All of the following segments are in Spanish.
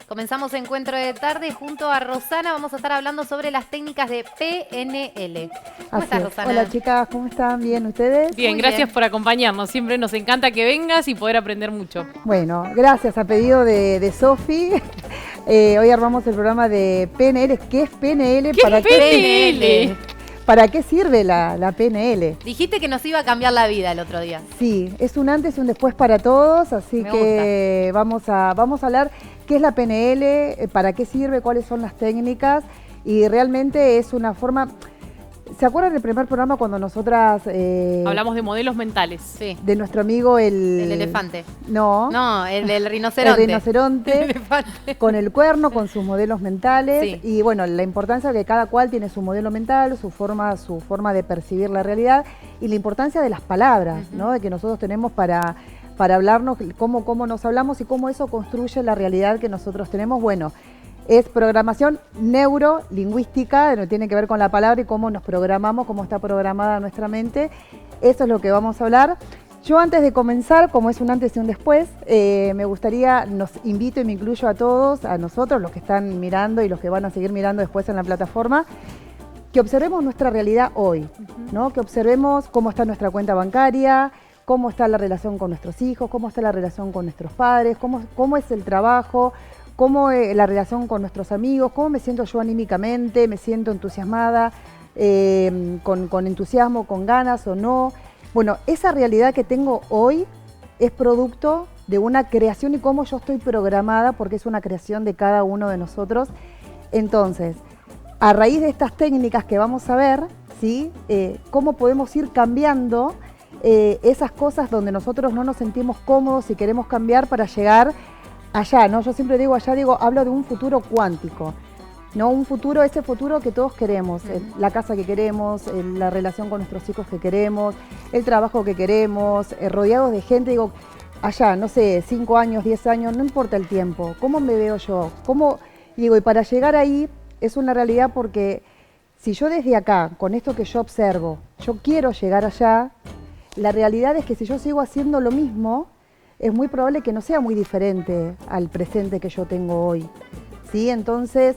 Comenzamos Encuentro de Tarde junto a Rosana. Vamos a estar hablando sobre las técnicas de PNL. ¿Cómo estás, Rosana? Hola, chicas, ¿cómo están? ¿Bien ustedes? Bien, Muy gracias bien. por acompañarnos. Siempre nos encanta que vengas y poder aprender mucho. Bueno, gracias a pedido de Sofi. Hoy armamos el programa de PNL. ¿Qué es PNL? ¿Qué es PNL? ¿Para qué sirve la PNL? Dijiste que nos iba a cambiar la vida el otro día. Sí, es un antes y un después para todos, así Me que vamos a hablar qué es la PNL, para qué sirve, cuáles son las técnicas, y realmente es una forma... ¿Se acuerdan del primer programa cuando nosotras... Hablamos de modelos mentales. Sí. de nuestro amigo El elefante. No, No, el del rinoceronte. el rinoceronte, El elefante. con el cuerno, con sus modelos mentales, Sí. y bueno, la importancia de que cada cual tiene su modelo mental, su forma de percibir la realidad, y la importancia de las palabras, ¿no? De que nosotros tenemos para hablarnos, cómo nos hablamos y cómo eso construye la realidad que nosotros tenemos. Bueno, es programación neurolingüística, no tiene que ver con la palabra y cómo nos programamos, cómo está programada nuestra mente. Eso es lo que vamos a hablar. Yo antes de comenzar, como es un antes y un después, me gustaría, nos invito y me incluyo a todos, a nosotros, los que están mirando y los que van a seguir mirando después en la plataforma, que observemos nuestra realidad hoy, ¿no? Que observemos cómo está nuestra cuenta bancaria, cómo está la relación con nuestros hijos, cómo está la relación con nuestros padres, cómo es el trabajo, cómo la relación con nuestros amigos, cómo me siento yo anímicamente, me siento entusiasmada, con entusiasmo, con ganas o no. Bueno, esa realidad que tengo hoy es producto de una creación y cómo yo estoy programada, porque es una creación de cada uno de nosotros. Entonces, a raíz de estas técnicas que vamos a ver, ¿sí? Cómo podemos ir cambiando esas cosas donde nosotros no nos sentimos cómodos y queremos cambiar para llegar allá, ¿no? Yo siempre digo allá, hablo de un futuro cuántico, ¿no? Un futuro, ese futuro que todos queremos, la casa que queremos, la relación con nuestros hijos que queremos, el trabajo que queremos, rodeados de gente, allá, no sé, 5 años, 10 años, no importa el tiempo, ¿cómo me veo yo? Y para llegar ahí es una realidad, porque si yo desde acá, con esto que yo observo, yo quiero llegar allá, la realidad es que si yo sigo haciendo lo mismo, es muy probable que no sea muy diferente al presente que yo tengo hoy, ¿sí? Entonces,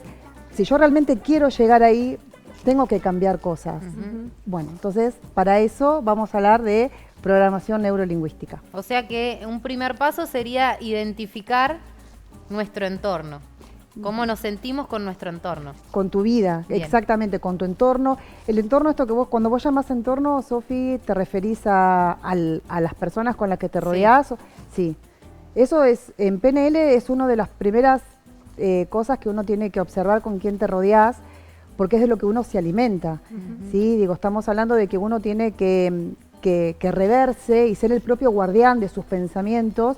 si yo realmente quiero llegar ahí, tengo que cambiar cosas. Bueno, entonces, para eso vamos a hablar de programación neurolingüística. O sea que un primer paso sería identificar nuestro entorno. Cómo nos sentimos con nuestro entorno. Con tu vida, Bien. exactamente, con tu entorno. El entorno, esto que cuando vos llamas entorno, Sofi, ¿te referís a las personas con las que te rodeás? Sí. Eso es, en PNL es una de las primeras cosas que uno tiene que observar, con quién te rodeás, porque es de lo que uno se alimenta. ¿Sí? Estamos hablando de que uno tiene que reverse y ser el propio guardián de sus pensamientos.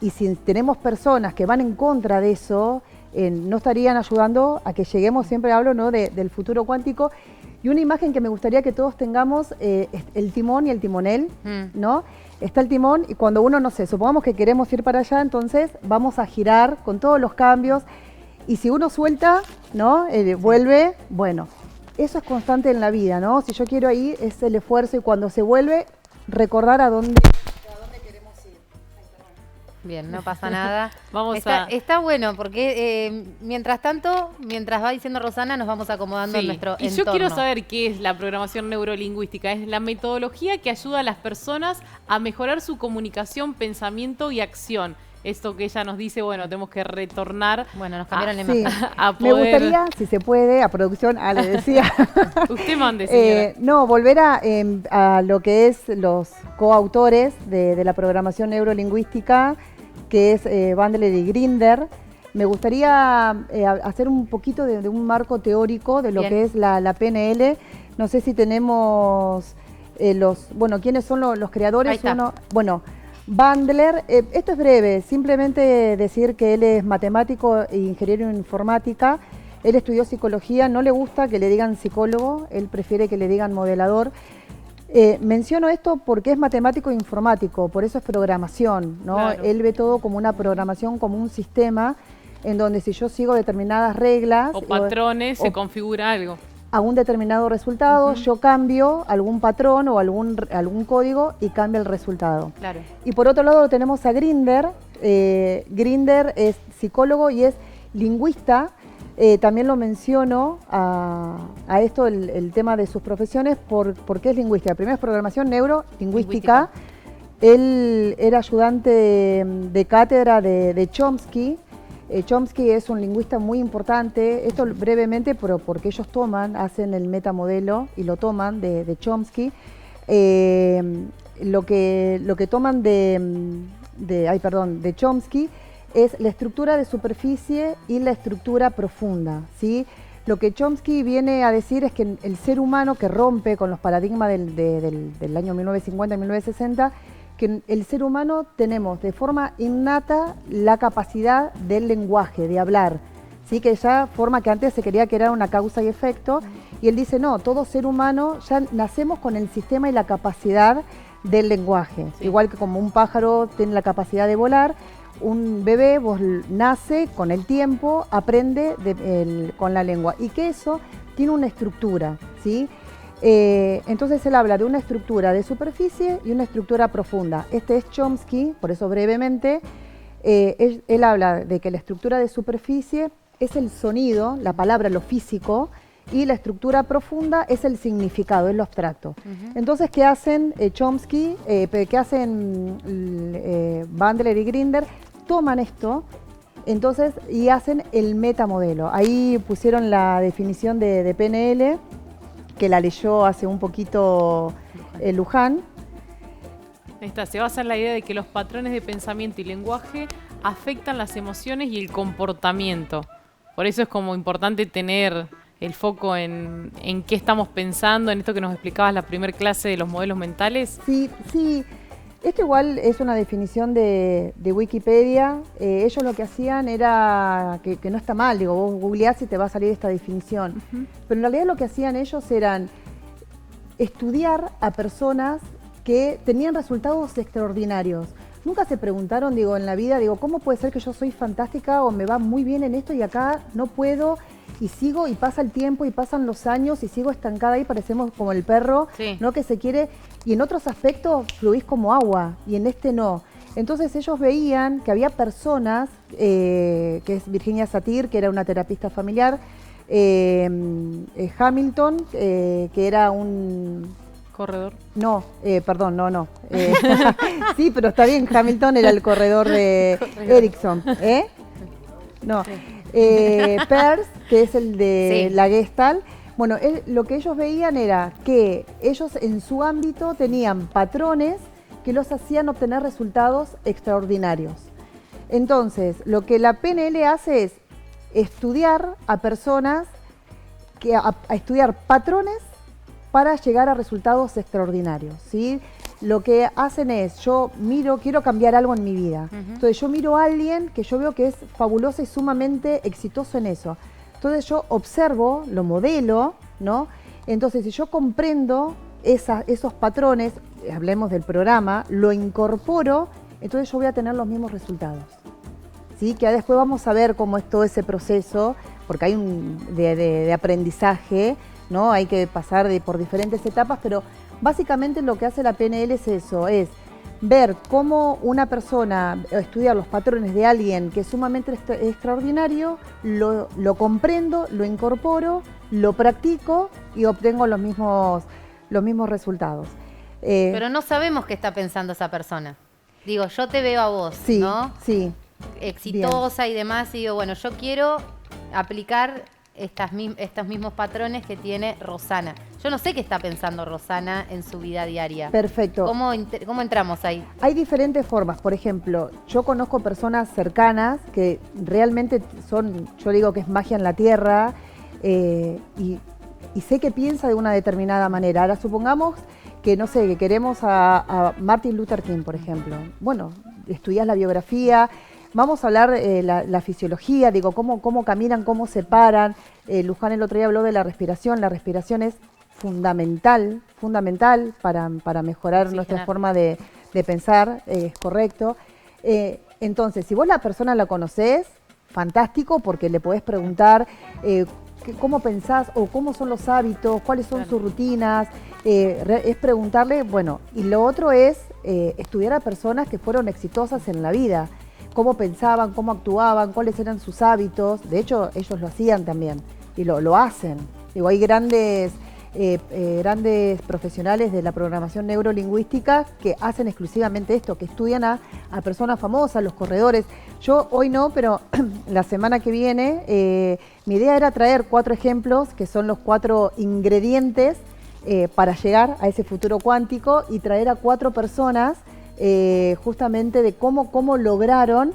Y si tenemos personas que van en contra de eso, no estarían ayudando a que lleguemos, siempre hablo, ¿no? del futuro cuántico. Y una imagen que me gustaría que todos tengamos, es el timón y el timonel, ¿no? Está el timón y cuando uno, no sé, supongamos que queremos ir para allá, entonces vamos a girar con todos los cambios. Y si uno suelta, ¿no? Vuelve, bueno, eso es constante en la vida, ¿no? Si yo quiero ir, es el esfuerzo, y cuando se vuelve, recordar a dónde queremos ir. Bien, no pasa nada. Está bueno, porque mientras tanto, mientras va diciendo Rosana, nos vamos acomodando en nuestro y entorno. yo quiero saber qué es la programación neurolingüística. Es la metodología que ayuda a las personas a mejorar su comunicación, pensamiento y acción. Esto que ella nos dice, bueno, tenemos que retornar. Bueno, nos cambiaron la imagen. A Me poder... gustaría, si se puede, a producción, le decía. Usted mande, señora. No, volver a lo que es los coautores de la programación neurolingüística, que es Bandler y Grinder. Me gustaría hacer un poquito de un marco teórico de lo Bien. que es la PNL. No sé si tenemos ¿quiénes son los creadores? Ahí está. Bandler, esto es breve, simplemente decir que él es matemático e ingeniero en informática. Él estudió psicología, no le gusta que le digan psicólogo, él prefiere que le digan modelador. Menciono esto porque es matemático e informático, por eso es programación, ¿no? Claro. Él ve todo como una programación, como un sistema, en donde si yo sigo determinadas reglas O patrones, se configura algo. a un determinado resultado, yo cambio algún patrón o algún código y cambia el resultado. Claro. Y por otro lado tenemos a Grinder, Grinder es psicólogo y es lingüista. También lo menciono a esto, el tema de sus profesiones, porque es lingüística. Primero es programación neurolingüística. Él era ayudante de cátedra de Chomsky. Chomsky es un lingüista muy importante. Esto brevemente, pero porque ellos hacen el metamodelo y lo toman de Chomsky. Lo que toman de Chomsky es la estructura de superficie y la estructura profunda, ¿sí? Lo que Chomsky viene a decir es que el ser humano que rompe con los paradigmas del año 1950-1960, que el ser humano tenemos de forma innata la capacidad del lenguaje, de hablar, ¿sí? Que ya forma que antes se quería que era una causa y efecto, y él dice, no, todo ser humano ya nacemos con el sistema y la capacidad del lenguaje, sí. Igual que como un pájaro tiene la capacidad de volar, un bebé nace con el tiempo, aprende con la lengua y que eso tiene una estructura, ¿sí? Entonces él habla de una estructura de superficie y una estructura profunda. Este es Chomsky, por eso brevemente, él habla de que la estructura de superficie es el sonido, la palabra, lo físico, y la estructura profunda es el significado, es lo abstracto. Entonces, ¿qué hacen Chomsky? ¿Qué hacen Bandler y Grinder? Toman esto y hacen el metamodelo. Ahí pusieron la definición de PNL, que la leyó hace un poquito Luján. Ahí está, se basa en la idea de que los patrones de pensamiento y lenguaje afectan las emociones y el comportamiento. Por eso es como importante tener el foco en qué estamos pensando, en esto que nos explicabas la primera clase de los modelos mentales. Sí. Esto igual es una definición de Wikipedia. Ellos lo que hacían era, que no está mal, digo, vos googleás y te va a salir esta definición. Pero en realidad lo que hacían ellos eran estudiar a personas que tenían resultados extraordinarios. Nunca se preguntaron, digo, en la vida, digo, ¿cómo puede ser que yo soy fantástica o me va muy bien en esto y acá no puedo? Y sigo, y pasa el tiempo, y pasan los años, y sigo estancada y parecemos como el perro, sí, ¿no? Que se quiere, y en otros aspectos fluís como agua, y en este no. Entonces ellos veían que había personas, que es Virginia Satir, que era una terapista familiar, Hamilton, que era un... ¿Corredor? No, perdón, no. Sí, pero está bien, Hamilton era el corredor de Ericsson, No. Sí. Peirce, que es el de la Gestalt. Bueno, lo que ellos veían era que ellos en su ámbito tenían patrones que los hacían obtener resultados extraordinarios. Entonces, lo que la PNL hace es estudiar a personas, a estudiar patrones para llegar a resultados extraordinarios, ¿sí? Lo que hacen es, yo miro, quiero cambiar algo en mi vida. Entonces yo miro a alguien que yo veo que es fabuloso y sumamente exitoso en eso. Entonces yo observo, lo modelo, ¿no? Entonces si yo comprendo esos patrones, hablemos del programa, lo incorporo, entonces yo voy a tener los mismos resultados. ¿Sí? Que después vamos a ver cómo es todo ese proceso, porque hay de aprendizaje, ¿no? Hay que pasar por diferentes etapas, pero básicamente lo que hace la PNL es eso, es ver cómo una persona, estudiar los patrones de alguien que es sumamente extraordinario, lo comprendo, lo incorporo, lo practico y obtengo los mismos resultados. Pero no sabemos qué está pensando esa persona. Digo, yo te veo a vos, sí, ¿no? Sí. Exitosa. Bien. Y demás, y digo, bueno, yo quiero aplicar estos mismos patrones que tiene Rosana. Yo no sé qué está pensando Rosana en su vida diaria. Perfecto. ¿Cómo entramos ahí? Hay diferentes formas. Por ejemplo, yo conozco personas cercanas que realmente son, yo digo que es magia en la tierra, y sé que piensa de una determinada manera. Ahora supongamos que, no sé, que queremos a Martin Luther King, por ejemplo. Bueno, estudias la biografía. Vamos a hablar la fisiología, digo, cómo caminan, cómo se paran. Luján el otro día habló de la respiración. La respiración es fundamental para mejorar nuestra forma de pensar, es correcto. Entonces, si vos la persona la conocés, fantástico, porque le podés preguntar cómo pensás o cómo son los hábitos, cuáles son sus rutinas. Es preguntarle, bueno, y lo otro es estudiar a personas que fueron exitosas en la vida. cómo pensaban, cómo actuaban, cuáles eran sus hábitos. De hecho, ellos lo hacían también y lo hacen. Digo, hay grandes profesionales de la programación neurolingüística que hacen exclusivamente esto, que estudian a personas famosas, los corredores. Yo hoy no, pero la semana que viene mi idea era traer 4 ejemplos, que son los 4 ingredientes para llegar a ese futuro cuántico, y traer a 4 personas justamente de cómo lograron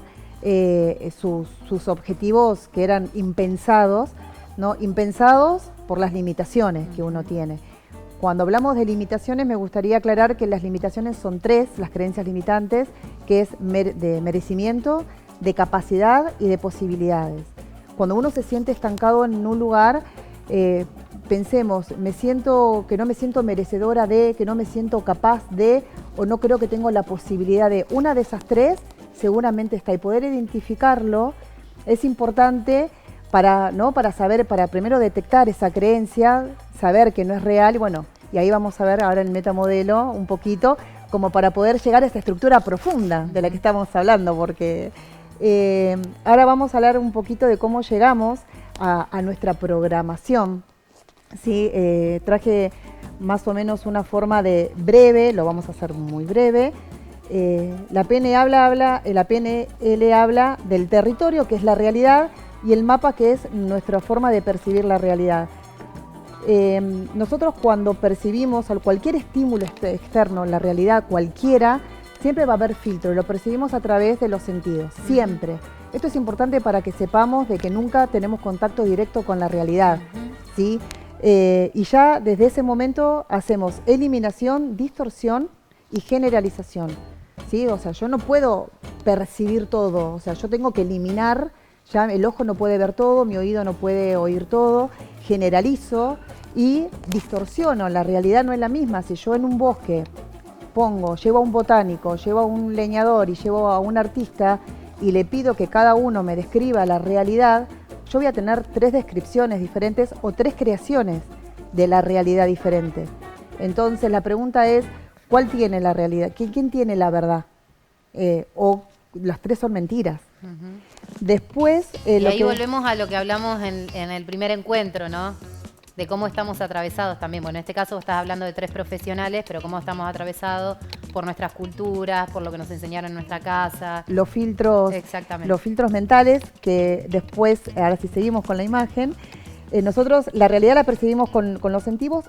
sus objetivos que eran impensados, ¿no? Impensados por las limitaciones que uno tiene. Cuando hablamos de limitaciones, me gustaría aclarar que las limitaciones son 3, las creencias limitantes, que es de merecimiento, de capacidad y de posibilidades. Cuando uno se siente estancado en un lugar, pensemos, que no me siento merecedora de, que no me siento capaz de, o no creo que tengo la posibilidad de. Una de esas 3 seguramente está, y poder identificarlo es importante para saber, para primero detectar esa creencia, saber que no es real, y bueno, y ahí vamos a ver ahora el metamodelo un poquito, como para poder llegar a esa estructura profunda de la que estamos hablando, porque ahora vamos a hablar un poquito de cómo llegamos a nuestra programación. Sí, traje más o menos una forma de breve, lo vamos a hacer muy breve. La PNL habla del territorio, que es la realidad, y el mapa, que es nuestra forma de percibir la realidad. Nosotros cuando percibimos cualquier estímulo externo, la realidad cualquiera, siempre va a haber filtro, lo percibimos a través de los sentidos, siempre. Esto es importante para que sepamos de que nunca tenemos contacto directo con la realidad, ¿sí? Y ya desde ese momento hacemos eliminación, distorsión y generalización, ¿sí? O sea, yo no puedo percibir todo, o sea, yo tengo que eliminar. Ya el ojo no puede ver todo, mi oído no puede oír todo, generalizo y distorsiono. La realidad no es la misma. Si yo en un bosque llevo a un botánico, llevo a un leñador y llevo a un artista y le pido que cada uno me describa la realidad, yo voy a tener 3 descripciones diferentes o 3 creaciones de la realidad diferente. Entonces la pregunta es, ¿cuál tiene la realidad? ¿Quién tiene la verdad? O las 3 son mentiras. Después, y ahí volvemos a lo que hablamos en el primer encuentro, ¿no? De cómo estamos atravesados también. Bueno, en este caso estás hablando de 3 profesionales, pero cómo estamos atravesados por nuestras culturas, por lo que nos enseñaron en nuestra casa. Los filtros, exactamente, los filtros mentales, que después, ahora si seguimos con la imagen, nosotros la realidad la percibimos con los sentidos,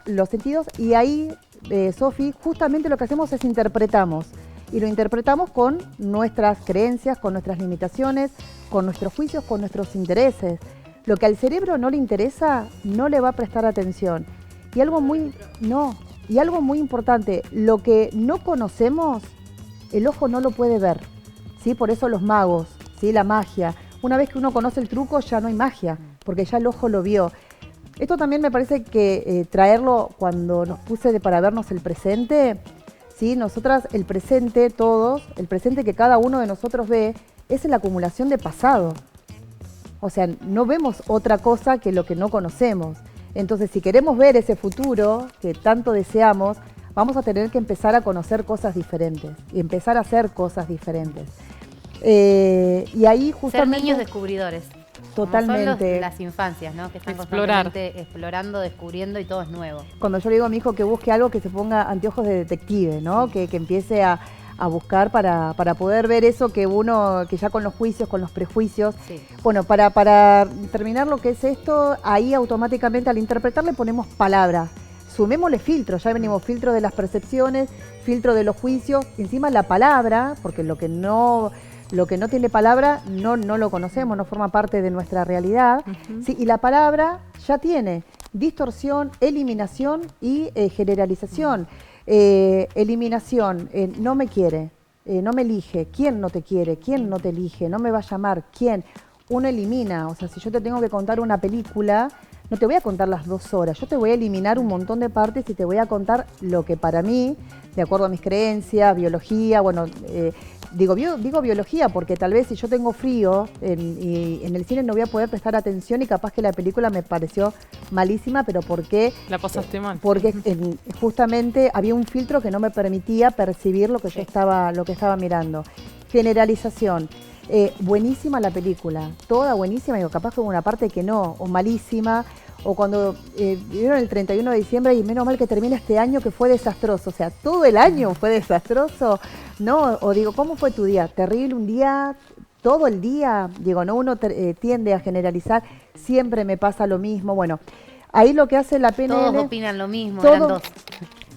y ahí, Sofi, justamente lo que hacemos es interpretamos. Y lo interpretamos con nuestras creencias, con nuestras limitaciones, con nuestros juicios, con nuestros intereses. Lo que al cerebro no le interesa, no le va a prestar atención. Y algo muy importante, lo que no conocemos, el ojo no lo puede ver, ¿sí? Por eso los magos, ¿sí? La magia. Una vez que uno conoce el truco, ya no hay magia, porque ya el ojo lo vio. Esto también me parece que traerlo cuando nos puse para vernos el presente. ¿Sí? Nosotras, el presente que cada uno de nosotros ve, es la acumulación de pasado. O sea, no vemos otra cosa que lo que no conocemos. Entonces, si queremos ver ese futuro que tanto deseamos, vamos a tener que empezar a conocer cosas diferentes y empezar a hacer cosas diferentes. Y ahí justamente... Ser niños descubridores. Totalmente. Son las infancias, ¿no? Que están constantemente explorando, descubriendo, y todo es nuevo. Cuando yo le digo a mi hijo que busque algo, que se ponga anteojos de detective, ¿no? Que empiece a buscar para poder ver eso que ya con los juicios, con los prejuicios. Sí. Bueno, para terminar lo que es esto, ahí automáticamente al interpretar le ponemos palabras. Sumémosle filtros, ya venimos filtro de las percepciones, filtro de los juicios, encima la palabra, porque lo que no tiene palabra no lo conocemos, no forma parte de nuestra realidad. Sí, y la palabra ya tiene distorsión, eliminación y generalización. Eliminación, no me quiere, no me elige. ¿Quién no te quiere? ¿Quién no te elige? ¿No me va a llamar? ¿Quién? Uno elimina, o sea, si yo te tengo que contar una película, no te voy a contar las 2 horas, yo te voy a eliminar un montón de partes y te voy a contar lo que para mí, de acuerdo a mis creencias, biología, bueno, digo biología porque tal vez si yo tengo frío y en el cine no voy a poder prestar atención y capaz que la película me pareció malísima, pero porque... La pasaste mal. Porque justamente había un filtro que no me permitía percibir lo que yo estaba mirando. Generalización. Buenísima la película, toda buenísima, digo, capaz fue una parte que no, o malísima, o cuando vieron el 31 de diciembre y menos mal que termina este año que fue desastroso, o sea, todo el año fue desastroso, ¿no? O digo, ¿cómo fue tu día? Terrible un día, todo el día, digo, no, uno tiende a generalizar, siempre me pasa lo mismo, bueno, ahí lo que hace la PNL... Todos opinan lo mismo, eran dos.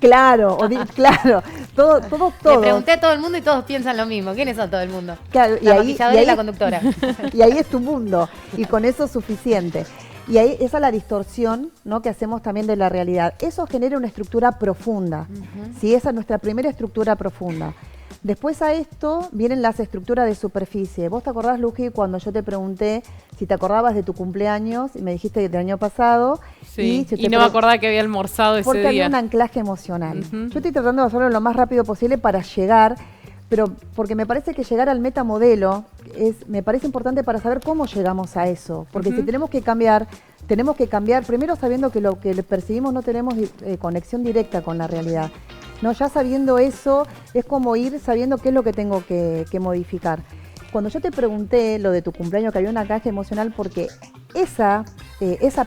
Claro, claro, todo. Le pregunté a todo el mundo y todos piensan lo mismo. ¿Quiénes son todo el mundo? Claro, La maquilladora y la conductora. Y ahí es tu mundo, y con eso es suficiente. Y ahí esa es la distorsión, ¿no?, que hacemos también de la realidad. Eso genera una estructura profunda, ¿sí? Esa es nuestra primera estructura profunda. Después a esto vienen las estructuras de superficie. ¿Vos te acordás, Luji, cuando yo te pregunté si te acordabas de tu cumpleaños y me dijiste que del año pasado? Sí, y no me acordaba que había almorzado ese día. Porque había un anclaje emocional. Yo estoy tratando de hacerlo lo más rápido posible para llegar, pero porque me parece que llegar al metamodelo me parece importante para saber cómo llegamos a eso. Porque si tenemos que cambiar primero sabiendo que lo que percibimos no tenemos conexión directa con la realidad. No, ya sabiendo eso, es como ir sabiendo qué es lo que tengo que modificar. Cuando yo te pregunté lo de tu cumpleaños, que había una caja emocional, porque esa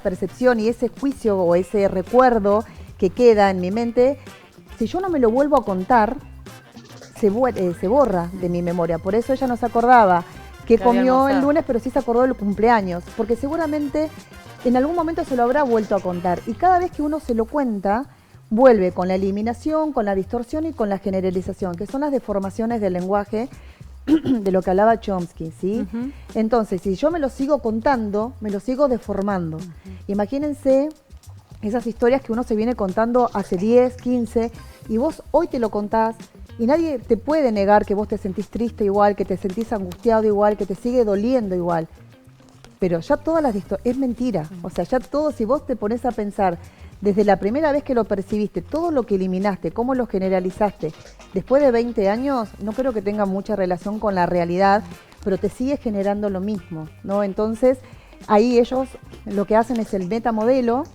percepción y ese juicio o ese recuerdo que queda en mi mente, si yo no me lo vuelvo a contar, se borra de mi memoria. Por eso ella no se acordaba que comió el lunes, pero sí se acordó del cumpleaños, porque seguramente en algún momento se lo habrá vuelto a contar. Y cada vez que uno se lo cuenta, vuelve con la eliminación, con la distorsión y con la generalización, que son las deformaciones del lenguaje de lo que hablaba Chomsky, ¿sí? Entonces, si yo me lo sigo contando, me lo sigo deformando. Imagínense esas historias que uno se viene contando hace 10, 15, y vos hoy te lo contás, y nadie te puede negar que vos te sentís triste igual, que te sentís angustiado igual, que te sigue doliendo igual. Pero ya todas las historias, es mentira. O sea, ya todo, si vos te pones a pensar desde la primera vez que lo percibiste, todo lo que eliminaste, cómo lo generalizaste, después de 20 años, no creo que tenga mucha relación con la realidad, pero te sigue generando lo mismo, ¿no? Entonces, ahí ellos lo que hacen es el metamodelo.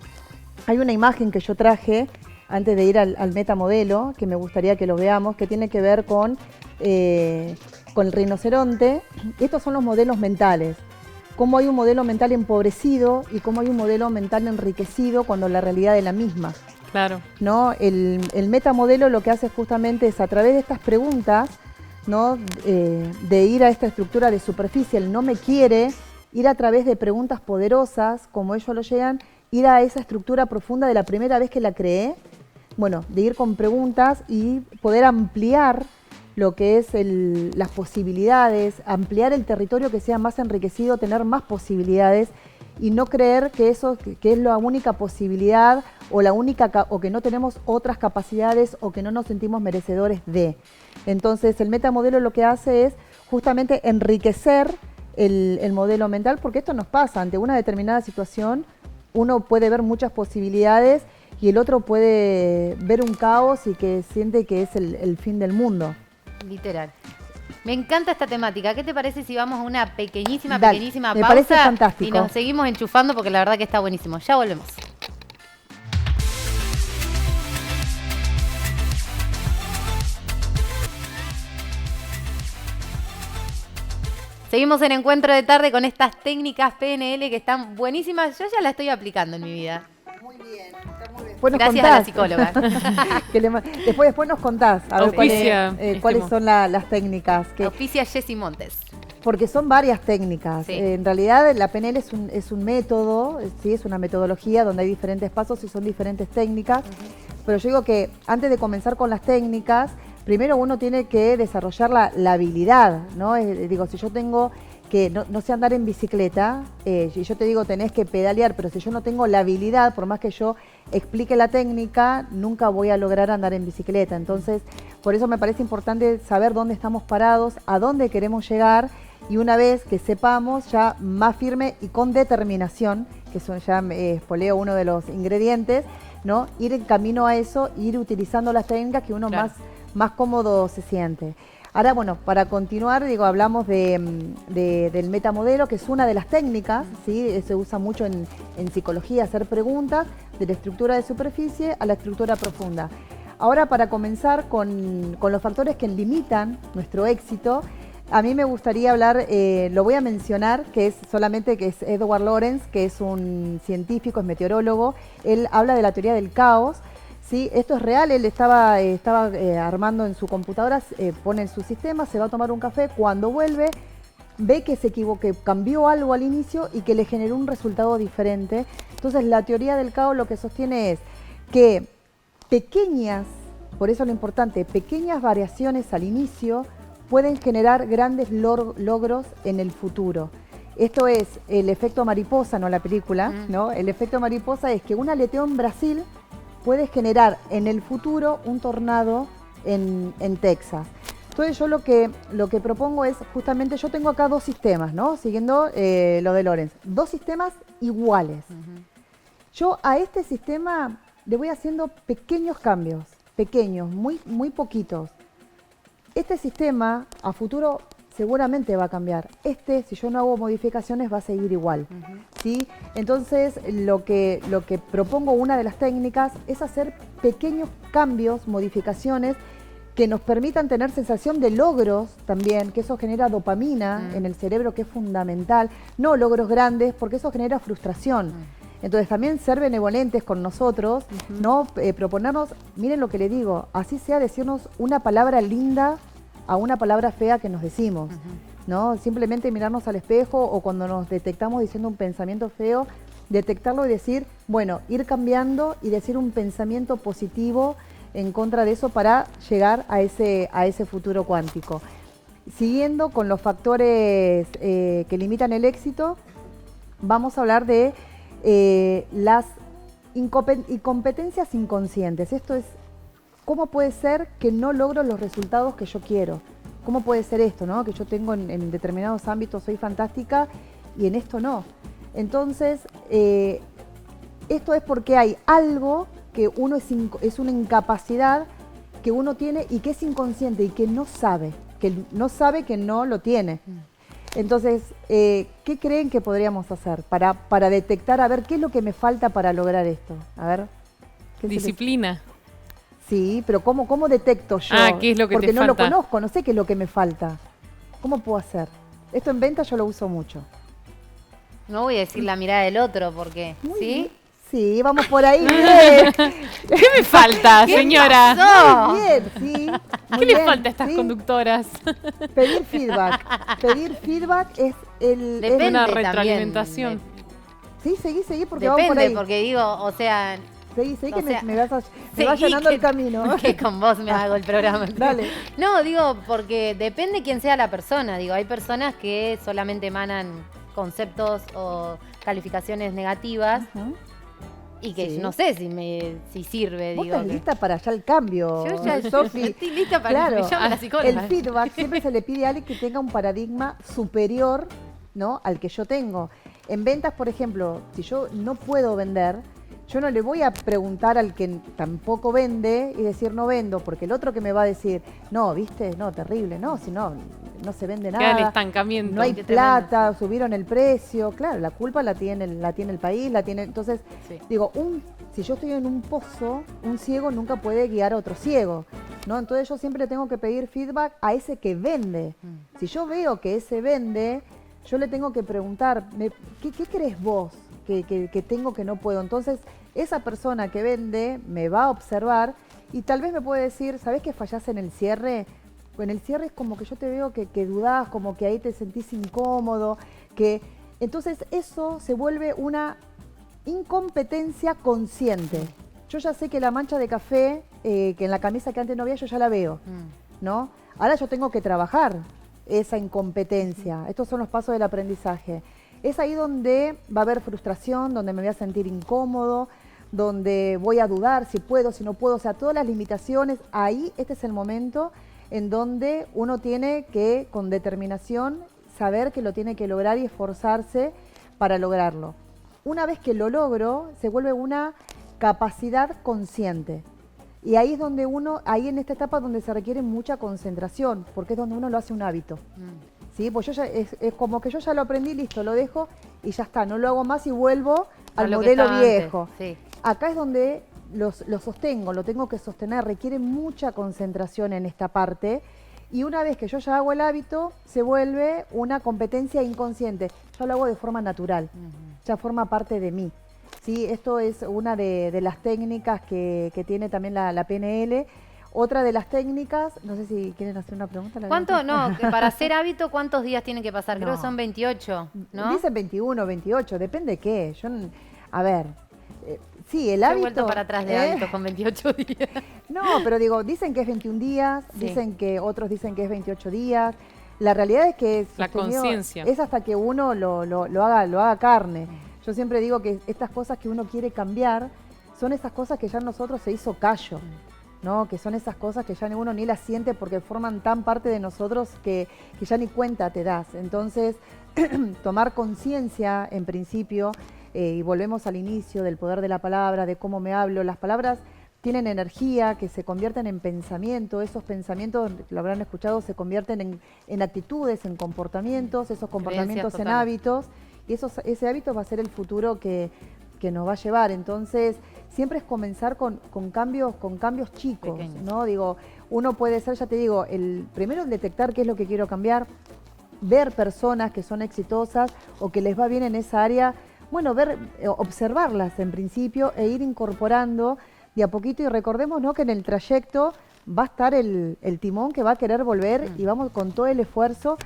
Hay una imagen que yo traje antes de ir al metamodelo, que me gustaría que lo veamos, que tiene que ver con el rinoceronte. Estos son los modelos mentales. Cómo hay un modelo mental empobrecido y cómo hay un modelo mental enriquecido cuando la realidad es la misma. Claro. ¿No? El metamodelo lo que hace justamente es, a través de estas preguntas, ¿no?, de ir a esta estructura de superficie, el no me quiere, ir a través de preguntas poderosas, como ellos lo llegan, ir a esa estructura profunda de la primera vez que la creé, bueno, de ir con preguntas y poder ampliar lo que es las posibilidades, ampliar el territorio que sea más enriquecido, tener más posibilidades y no creer que eso que es la única posibilidad o que no tenemos otras capacidades o que no nos sentimos merecedores de. Entonces el metamodelo lo que hace es justamente enriquecer el modelo mental, porque esto nos pasa ante una determinada situación, uno puede ver muchas posibilidades y el otro puede ver un caos y que siente que es el fin del mundo. Literal. Me encanta esta temática. ¿Qué te parece si vamos a una pequeñísima Me pausa? parece fantástico. Y nos seguimos enchufando porque la verdad que está buenísimo. Ya volvemos. Seguimos en Encuentro de Tarde con estas técnicas PNL que están buenísimas. Yo ya las estoy aplicando en mi vida. Muy bien, está muy bien. Gracias a la psicóloga. Después nos contás a ver cuáles son las técnicas. Auspicia Jessy Montes. Porque son varias técnicas. Sí. En realidad la PNL es un método, ¿sí? Es una metodología donde hay diferentes pasos y son diferentes técnicas. Pero yo digo que antes de comenzar con las técnicas, primero uno tiene que desarrollar la habilidad, ¿no? Digo, si yo tengo que no sé andar en bicicleta, y yo te digo tenés que pedalear, pero si yo no tengo la habilidad, por más que yo explique la técnica, nunca voy a lograr andar en bicicleta. Entonces, por eso me parece importante saber dónde estamos parados, a dónde queremos llegar, y una vez que sepamos, ya más firme y con determinación, que son ya espoleo uno de los ingredientes, ¿no? Ir en camino a eso, ir utilizando las técnicas que uno más cómodo se siente. Ahora, bueno, para continuar, digo, hablamos del metamodelo, que es una de las técnicas, ¿sí? Se usa mucho en psicología, hacer preguntas de la estructura de superficie a la estructura profunda. Ahora, para comenzar con los factores que limitan nuestro éxito, A mí me gustaría hablar, lo voy a mencionar, que es Edward Lorenz, que es un científico, es meteorólogo. Él habla de la teoría del caos. ¿Sí? Esto es real, él estaba armando en su computadora, pone en su sistema, se va a tomar un café, cuando vuelve ve que se equivocó, que cambió algo al inicio y que le generó un resultado diferente. Entonces la teoría del caos lo que sostiene es que pequeñas, por eso lo importante, pequeñas variaciones al inicio pueden generar grandes logros en el futuro. Esto es el efecto mariposa, no la película, ¿no? El efecto mariposa es que un aleteo en Brasil puede generar en el futuro un tornado en Texas. Entonces yo lo que propongo es, justamente, yo tengo acá dos sistemas, ¿no? Siguiendo lo de Lorenz. Dos sistemas iguales. Yo a este sistema le voy haciendo pequeños cambios, pequeños, muy, muy poquitos. Este sistema a futuro seguramente va a cambiar. Si yo no hago modificaciones, va a seguir igual. ¿Sí? Entonces, lo que propongo, una de las técnicas, es hacer pequeños cambios, modificaciones, que nos permitan tener sensación de logros también, que eso genera dopamina en el cerebro, que es fundamental. No logros grandes, porque eso genera frustración. Entonces, también ser benevolentes con nosotros, ¿no? Proponernos, miren lo que le digo, así sea decirnos una palabra linda a una palabra fea que nos decimos, ¿no? Simplemente mirarnos al espejo, o cuando nos detectamos diciendo un pensamiento feo, detectarlo y decir, bueno, ir cambiando y decir un pensamiento positivo en contra de eso para llegar a ese futuro cuántico. Siguiendo con los factores que limitan el éxito, vamos a hablar de las incompetencias inconscientes. Esto es, ¿cómo puede ser que no logro los resultados que yo quiero? ¿Cómo puede ser esto, no? Que yo tengo en determinados ámbitos, soy fantástica, y en esto no. Entonces, esto es porque hay algo que uno es una incapacidad que uno tiene y que es inconsciente y que no sabe que no lo tiene. Entonces, ¿qué creen que podríamos hacer para detectar, a ver, qué es lo que me falta para lograr esto? A ver. Disciplina. Sí, pero ¿cómo detecto yo? ¿Qué es lo que Porque te no falta? lo conozco, no sé qué es lo que me falta. ¿Cómo puedo hacer? Esto en venta yo lo uso mucho. No voy a decir la mirada del otro, porque, ¿sí? Sí, vamos por ahí. Bien. ¿Qué me falta, ¿Qué señora? pasó? Muy bien, sí. Muy ¿Qué le bien, falta a estas sí. conductoras? Pedir feedback. Pedir feedback es Depende Una también. retroalimentación. Sí, seguí porque vamos por Depende, ahí. porque digo, o sea... Seguí o que sea, me vas seguí llenando que- el camino. Que con vos me hago el programa. Dale. No, digo, porque depende quién sea la persona. Digo, hay personas que solamente emanan conceptos o calificaciones negativas Ujú. y que Sí. no sé si sirve. Vos Digo, estás que- lista para allá el cambio, Yo ya Sofi. estoy lista para que me llame la psicóloga. El feedback siempre se le pide a alguien que tenga un paradigma superior, ¿no?, al que yo tengo. En ventas, por ejemplo, si yo no puedo vender, yo no le voy a preguntar al que tampoco vende y decir no vendo, porque el otro que me va a decir, no, ¿viste? No, terrible, no, si no se vende Queda el nada. estancamiento. No hay Qué tremendo, plata, subieron el precio. Claro, la culpa la tiene el país, entonces, Sí. digo, si yo estoy en un pozo, un ciego nunca puede guiar a otro ciego, ¿no? Entonces yo siempre tengo que pedir feedback a ese que vende. Si yo veo que ese vende, yo le tengo que preguntar, ¿qué crees vos que tengo que no puedo? Entonces, esa persona que vende me va a observar y tal vez me puede decir, ¿sabés que fallás en el cierre? En el cierre es como que yo te veo que dudás, como que ahí te sentís incómodo, entonces eso se vuelve una incompetencia consciente. Yo ya sé que la mancha de café, que en la camisa que antes no había, yo ya la veo, ¿no? Ahora yo tengo que trabajar esa incompetencia. Estos son los pasos del aprendizaje. Es ahí donde va a haber frustración, donde me voy a sentir incómodo, donde voy a dudar si puedo, si no puedo, o sea, todas las limitaciones. Ahí este es el momento en donde uno tiene que, con determinación, saber que lo tiene que lograr y esforzarse para lograrlo. Una vez que lo logro, se vuelve una capacidad consciente. Y ahí es donde ahí en esta etapa donde se requiere mucha concentración, porque es donde uno lo hace un hábito. ¿Sí? Pues es como que yo ya lo aprendí, listo, lo dejo y ya está, no lo hago más y vuelvo al lo que modelo estaba viejo. antes, sí. Acá es donde lo sostengo, lo tengo que sostener, requiere mucha concentración en esta parte Y una vez que yo ya hago el hábito, se vuelve una competencia inconsciente. Yo lo hago de forma natural, ya forma parte de mí. ¿Sí? Esto es una de las técnicas que tiene también la PNL. Otra de las técnicas, no sé si quieren hacer una pregunta. ¿Cuánto? No, que para hacer hábito, ¿cuántos días tienen que pasar? Creo No. que son 28, ¿no? Dicen 21, 28, depende de qué. A ver, sí, el Yo he hábito... vuelto para atrás de hábitos con 28 días. No, pero digo, dicen que es 21 días, Sí. dicen que otros dicen que es 28 días. La realidad es que La conciencia. es hasta que uno lo haga carne. Yo siempre digo que estas cosas que uno quiere cambiar son esas cosas que ya en nosotros se hizo callo, ¿no? Que son esas cosas que ya uno ni las siente porque forman tan parte de nosotros que ya ni cuenta te das. Entonces, tomar conciencia en principio, y volvemos al inicio del poder de la palabra, de cómo me hablo. Las palabras tienen energía que se convierten en pensamiento. Esos pensamientos, lo habrán escuchado, se convierten en actitudes, en comportamientos, esos comportamientos en totales. hábitos. Y ese hábito va a ser el futuro que nos va a llevar. Entonces, siempre es comenzar con cambios chicos, Pequeños. ¿no? Digo, uno puede ser, ya te digo, primero el detectar qué es lo que quiero cambiar, ver personas que son exitosas o que les va bien en esa área, bueno, observarlas en principio e ir incorporando de a poquito. Y recordemos, ¿no?, que en el trayecto va a estar el timón que va a querer volver y vamos con todo el esfuerzo.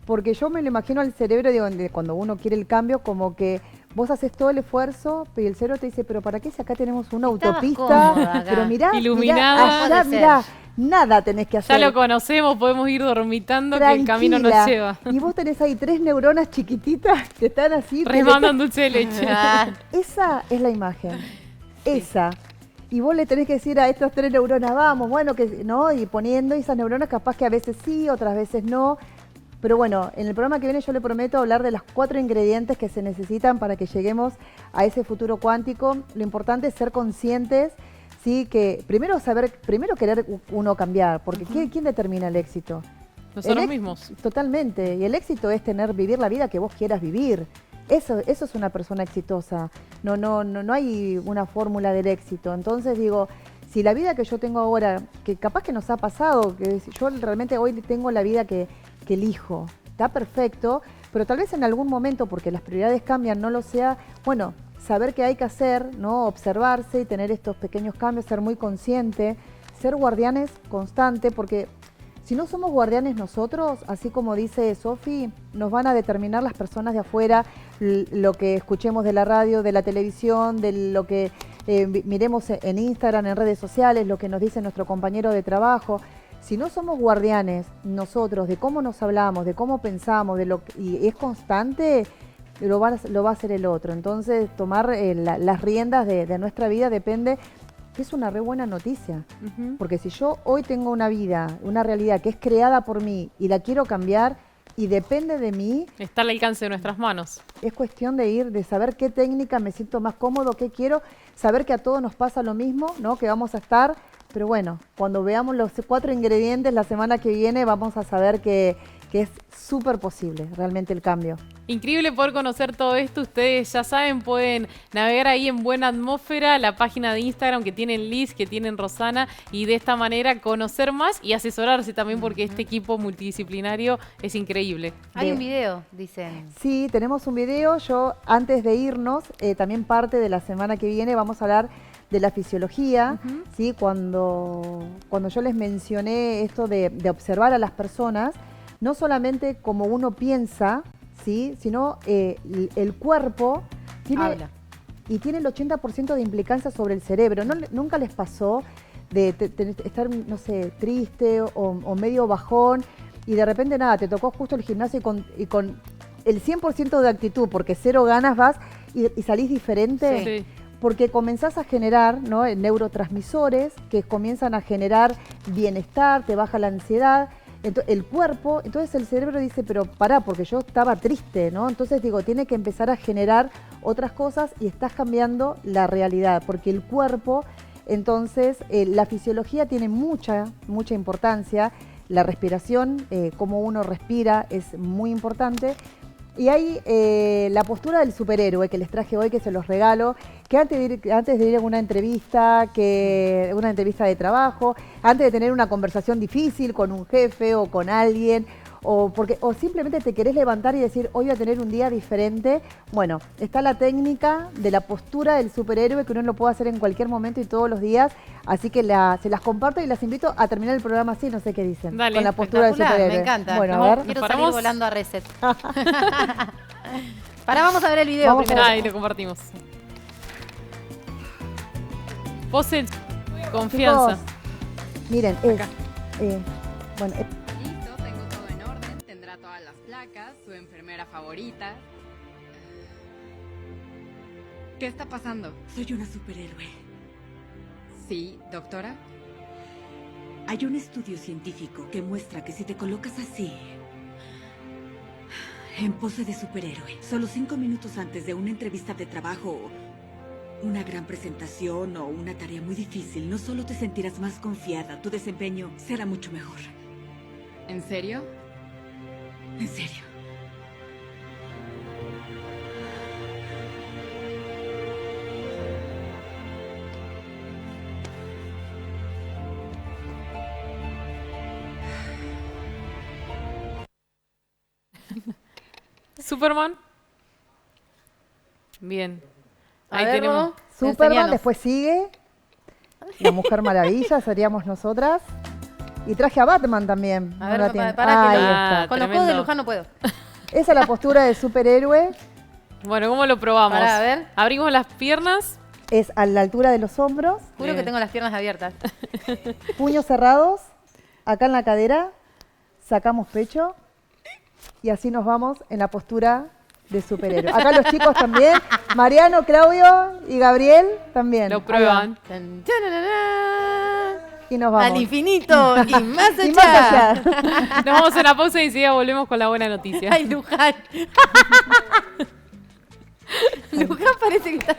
Porque yo me lo imagino al cerebro, digo, cuando uno quiere el cambio, como que vos haces todo el esfuerzo, pero el cerebro te dice, pero ¿para qué si acá tenemos una Estabas autopista? cómoda acá. Pero mirá, Iluminada. allá, Puede mirá, ser. nada tenés que hacer. Ya lo conocemos, podemos ir dormitando que el camino nos Tranquila. lleva. Y vos tenés ahí 3 neuronas chiquititas que están así. Remandan dulce de leche. Ah, Esa es la imagen. Esa. Y vos le tenés que decir a estas 3 neuronas, vamos, bueno, que no, y poniendo esas neuronas capaz que a veces sí, otras veces no. Pero bueno, en el programa que viene yo le prometo hablar de las 4 ingredientes que se necesitan para que lleguemos a ese futuro cuántico. Lo importante es ser conscientes, sí, que primero querer uno cambiar, porque ¿quién determina el éxito? Nosotros mismos. Totalmente. Y el éxito es vivir la vida que vos quieras vivir. Eso es una persona exitosa. No hay una fórmula del éxito. Entonces digo, si la vida que yo tengo ahora, que capaz que nos ha pasado, que yo realmente hoy tengo la vida que elijo, está perfecto, pero tal vez en algún momento, porque las prioridades cambian, no lo sea, bueno, saber qué hay que hacer, ¿no? Observarse y tener estos pequeños cambios, ser muy consciente, ser guardianes constante, porque si no somos guardianes nosotros, así como dice Sofi, nos van a determinar las personas de afuera, lo que escuchemos de la radio, de la televisión, de lo que miremos en Instagram, en redes sociales, lo que nos dice nuestro compañero de trabajo. Si no somos guardianes nosotros de cómo nos hablamos, de cómo pensamos, y es constante, lo va a hacer el otro. Entonces, tomar las riendas de nuestra vida depende, que es una re buena noticia. Porque si yo hoy tengo una vida, una realidad que es creada por mí y la quiero cambiar y depende de mí, Está al alcance de nuestras manos. es cuestión de saber qué técnica me siento más cómodo, qué quiero, saber que a todos nos pasa lo mismo, ¿no? Que vamos a estar, pero bueno, cuando veamos los 4 ingredientes la semana que viene vamos a saber que es súper posible realmente el cambio. Increíble poder conocer todo esto. Ustedes ya saben, pueden navegar ahí en Buena Atmósfera, la página de Instagram que tienen Liz, que tienen Rosana, y de esta manera conocer más y asesorarse también, porque este equipo multidisciplinario es increíble. hay un video, dicen. Sí, tenemos un video. Yo, antes de irnos, también parte de la semana que viene vamos a hablar de la fisiología, ¿sí? Cuando yo les mencioné esto de observar a las personas, no solamente como uno piensa, ¿sí? Sino el cuerpo Habla. tiene el 80% de implicancia sobre el cerebro. ¿Nunca les pasó de estar, no sé, triste o medio bajón y de repente nada, te tocó justo el gimnasio y con el 100% de actitud, porque 0 ganas vas y salís diferente? Sí. Porque comenzás a generar, ¿no?, neurotransmisores que comienzan a generar bienestar, te baja la ansiedad. El cuerpo, entonces el cerebro dice, pero pará, porque yo estaba triste, ¿no? Entonces digo, tiene que empezar a generar otras cosas y estás cambiando la realidad, porque el cuerpo, entonces la fisiología tiene mucha importancia, la respiración, cómo uno respira es muy importante. Y hay la postura del superhéroe que les traje hoy, que se los regalo, que antes de ir a una entrevista de trabajo, antes de tener una conversación difícil con un jefe o con alguien, o simplemente te querés levantar y decir, hoy voy a tener un día diferente. Bueno, está la técnica de la postura del superhéroe, que uno lo puede hacer en cualquier momento y todos los días. Así que se las comparto y las invito a terminar el programa así, no sé qué dicen. Dale, con la postura del superhéroe. Me encanta. Bueno, a ver. Quiero ¿Nos salir paramos? volando a Reset. Vamos a ver el video Vamos a primero. Ahí lo compartimos. Pose confianza. Chicos, miren, bueno, Listo, tengo todo en orden, tendrá todas las placas, su enfermera favorita. ¿Qué está pasando? Soy una superhéroe. Sí, doctora. Hay un estudio científico que muestra que si te colocas así, en pose de superhéroe, solo 5 minutos antes de una entrevista de trabajo, una gran presentación o una tarea muy difícil, no solo te sentirás más confiada, tu desempeño será mucho mejor. ¿En serio? En serio. Superman. Bien. A Ahí ver, tenemos. Bo, Superman, enseñanos. después sigue la Mujer Maravilla, seríamos nosotras. Y traje a Batman también. A no ver, la tienen. para que Ahí no- está. Con los Tremendo. juegos de Luján no puedo. Esa es la postura de superhéroe. Bueno, ¿cómo lo probamos? Pará, a ver. Abrimos las piernas. Es a la altura de los hombros, Juro Bien. que tengo las piernas abiertas. puños cerrados, acá en la cadera, sacamos pecho y así nos vamos en la postura de superhéroe. Acá los chicos también, Mariano, Claudio y Gabriel también. Lo Ahí va. prueban. Tan, tararara. Y nos vamos. Al infinito y más allá. Y más allá. Nos vamos a la pausa y enseguida volvemos con la buena noticia. Ay, Luján. Luján parece que está...